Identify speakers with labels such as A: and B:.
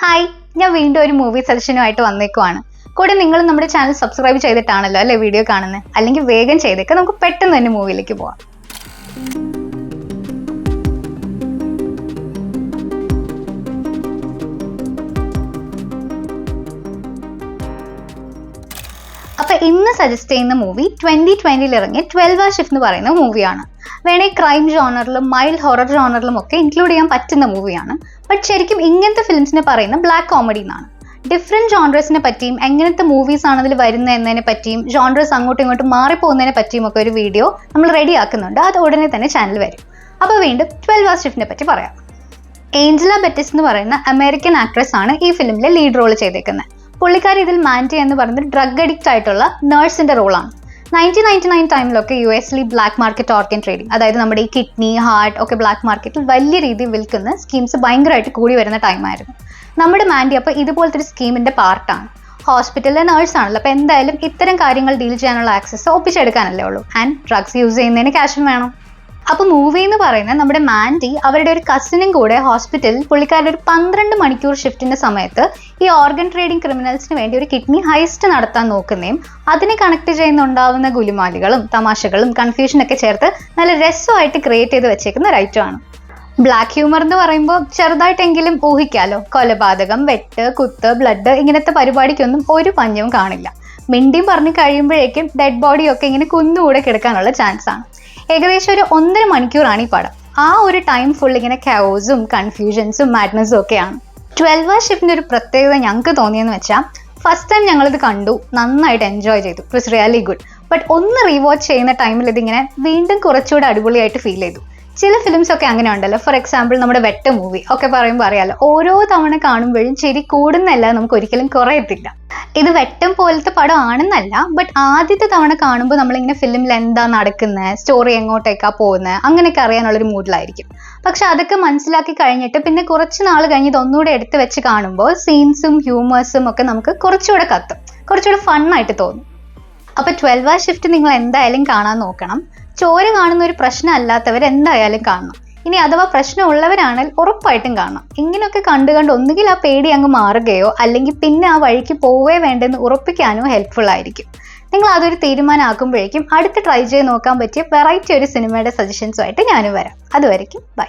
A: Hi, ഞാൻ വീണ്ടും ഒരു മൂവി സജഷനുമായിട്ട് വന്നേക്കുവാണ്. കൂടെ നിങ്ങൾ നമ്മുടെ ചാനൽ സബ്സ്ക്രൈബ് ചെയ്തിട്ടാണല്ലോ അല്ലേ വീഡിയോ കാണുന്നത്? അല്ലെങ്കിൽ വേഗം ചെയ്തേക്ക്, നമുക്ക് പെട്ടെന്ന് തന്നെ മൂവിയിലേക്ക് പോവാം. അപ്പൊ ഇന്ന് സജസ്റ്റ് ചെയ്യുന്ന മൂവി 2020 ഇറങ്ങിയ 12 Hours Shift എന്ന് പറയുന്ന മൂവിയാണ്. വേണേ ക്രൈം ജോണറിലും മൈൽഡ് ഹൊറർ ജോണറിലും ഒക്കെ ഇൻക്ലൂഡ് ചെയ്യാൻ പറ്റുന്ന മൂവിയാണ്. ബട്ട് ശരിക്കും ഇങ്ങനത്തെ ഫിലിംസിനെ പറയുന്ന ബ്ലാക്ക് കോമഡി എന്നാണ്. ഡിഫറെന്റ് ജോൺറസിനെ പറ്റിയും എങ്ങനത്തെ മൂവീസ് ആണ് അതിൽ വരുന്നത് എന്നതിനെ പറ്റിയും ജോൺറസ് അങ്ങോട്ടും ഇങ്ങോട്ടും മാറിപ്പോകുന്നതിനെ പറ്റിയും ഒക്കെ ഒരു വീഡിയോ നമ്മൾ റെഡി ആക്കുന്നുണ്ട്. അത് ഉടനെ തന്നെ ചാനൽ വരും. അപ്പോൾ വീണ്ടും 12 Hours Shift പറ്റി പറയാം. ഏഞ്ചല ബെറ്റിസ് എന്ന് പറയുന്ന അമേരിക്കൻ ആക്ട്രസ് ആണ് ഈ ഫിലിമിലെ ലീഡ് റോൾ ചെയ്തേക്കുന്നത്. പുള്ളിക്കാരി ഇതിൽ മാൻറ്റി എന്ന് പറയുന്നത് ഡ്രഗ് അഡിക്റ്റ് ആയിട്ടുള്ള നേഴ്സിന്റെ റോളാണ്. 1999 ടൈമിലൊക്കെ US black market organ trading, അതായത് നമ്മുടെ ഈ കിഡ്നി ഹാർട്ട് ഒക്കെ ബ്ലാക്ക് മാർക്കറ്റിൽ വലിയ രീതിയിൽ വിൽക്കുന്ന സ്കീംസ് ഭയങ്കരമായിട്ട് കൂടി വരുന്ന ടൈമായിരുന്നു. നമ്മുടെ മാൻറ്റി അപ്പോൾ ഇതുപോലത്തെ ഒരു സ്കീമിന്റെ പാർട്ടാണ്. ഹോസ്പിറ്റലിലെ നേഴ്സാണല്ലോ, അപ്പോൾ എന്തായാലും ഇത്തരം കാര്യങ്ങൾ ഡീൽ ചെയ്യാനുള്ള ആക്സസ് ഒപ്പിച്ചെടുക്കാനല്ലേ ഉള്ളൂ. ആൻഡ് ഡ്രഗ്സ് യൂസ് ചെയ്യുന്നതിന് ക്യാഷും വേണം. അപ്പോൾ മൂവി എന്ന് പറയുന്നത് നമ്മുടെ മാൻറ്റി അവരുടെ ഒരു കസിനും കൂടെ ഹോസ്പിറ്റലിൽ പുള്ളിക്കാരുടെ ഒരു 12 മണിക്കൂർ ഷിഫ്റ്റിന്റെ സമയത്ത് ഈ ഓർഗൻ ട്രേഡിംഗ് ക്രിമിനൽസിന് വേണ്ടി ഒരു കിഡ്നി ഹൈസ്റ്റ് നടത്താൻ നോക്കുന്നതും അതിനെ കണക്ട് ചെയ്യുന്നുണ്ടാവുന്ന ഗുലുമാലികളും തമാശകളും കൺഫ്യൂഷനൊക്കെ ചേർത്ത് നല്ല രസമായിട്ട് ക്രിയേറ്റ് ചെയ്ത് വെച്ചേക്കുന്ന ഒരു ഐറ്റമാണ്. ബ്ലാക്ക് ഹ്യൂമർ എന്ന് പറയുമ്പോൾ ചെറുതായിട്ടെങ്കിലും ഊഹിക്കാലോ. കൊലപാതകം, വെട്ട്, കുത്ത്, ബ്ലഡ് ഇങ്ങനത്തെ പരിപാടിക്കൊന്നും ഒരു പഞ്ഞവും കാണില്ല. മിണ്ടിയും പറഞ്ഞ് കഴിയുമ്പോഴേക്കും ഡെഡ് ബോഡിയൊക്കെ ഇങ്ങനെ കുന്നുകൂടെ കിടക്കാനുള്ള ചാൻസ് ആണ്. ഏകദേശം ഒരു 1.5 മണിക്കൂറാണ് ഈ പടം. ആ ഒരു ടൈം ഫുൾ ഇങ്ങനെ കയോസും കൺഫ്യൂഷൻസും മാഡ്നസും ഒക്കെയാണ്. 12 Hours Shift ഒരു പ്രത്യേകത ഞങ്ങൾക്ക് തോന്നിയെന്ന് വെച്ചാൽ, ഫസ്റ്റ് ടൈം ഞങ്ങളിത് കണ്ടു, നന്നായിട്ട് എൻജോയ് ചെയ്തു, it was really good. But ഒന്ന് റീവാച്ച് ചെയ്യുന്ന ടൈമിൽ ഇതിങ്ങനെ വീണ്ടും കുറച്ചുകൂടെ അടിപൊളിയായിട്ട് ഫീൽ ചെയ്തു. ചില ഫിലിംസ് ഒക്കെ അങ്ങനെ ഉണ്ടല്ലോ. ഫോർ എക്സാമ്പിൾ നമ്മുടെ വെട്ട മൂവി ഒക്കെ പറയുമ്പോൾ അറിയാലോ, ഓരോ തവണ കാണുമ്പോഴും ചിരി കൂടുന്നല്ല, നമുക്ക് ഒരിക്കലും കുറയത്തില്ല. ഇത് വെട്ടം പോലത്തെ പടം ആണെന്നല്ല, ബട്ട് ആദ്യത്തെ തവണ കാണുമ്പോൾ നമ്മളിങ്ങനെ ഫിലിമിൽ എന്താ നടക്കുന്നത്, സ്റ്റോറി എങ്ങോട്ടേക്കാ പോകുന്നത്, അങ്ങനെയൊക്കെ അറിയാനുള്ളൊരു മൂഡിലായിരിക്കും. പക്ഷെ അതൊക്കെ മനസ്സിലാക്കി കഴിഞ്ഞിട്ട് പിന്നെ കുറച്ച് നാൾ കഴിഞ്ഞ് ഇതൊന്നുകൂടെ എടുത്ത് വെച്ച് കാണുമ്പോൾ സീൻസും ഹ്യൂമേഴ്സും ഒക്കെ നമുക്ക് കുറച്ചുകൂടെ കത്തും, കുറച്ചുകൂടെ ഫണ്ണായിട്ട് തോന്നും. അപ്പോൾ 12 Hours Shift നിങ്ങൾ എന്തായാലും കാണാൻ നോക്കണം. ചോര കാണുന്ന ഒരു പ്രശ്നം അല്ലാത്തവർ എന്തായാലും കാണണം. ഇനി അഥവാ പ്രശ്നമുള്ളവരാണെങ്കിൽ ഉറപ്പായിട്ടും കാണണം. ഇങ്ങനെയൊക്കെ കണ്ട് ഒന്നുകിൽ ആ പേടി അങ്ങ് മാറുകയോ അല്ലെങ്കിൽ പിന്നെ ആ വഴിക്ക് പോവേ വേണ്ടെന്ന് ഉറപ്പിക്കാനോ ഹെൽപ്ഫുൾ ആയിരിക്കും. നിങ്ങൾ അതൊരു തീരുമാനമാക്കുമ്പോഴേക്കും അടുത്ത് ട്രൈ ചെയ്ത് നോക്കാൻ പറ്റിയ വെറൈറ്റി ഒരു സിനിമയുടെ സജഷൻസുമായിട്ട് ഞാനും വരാം. അതുവരയ്ക്കും ബൈ.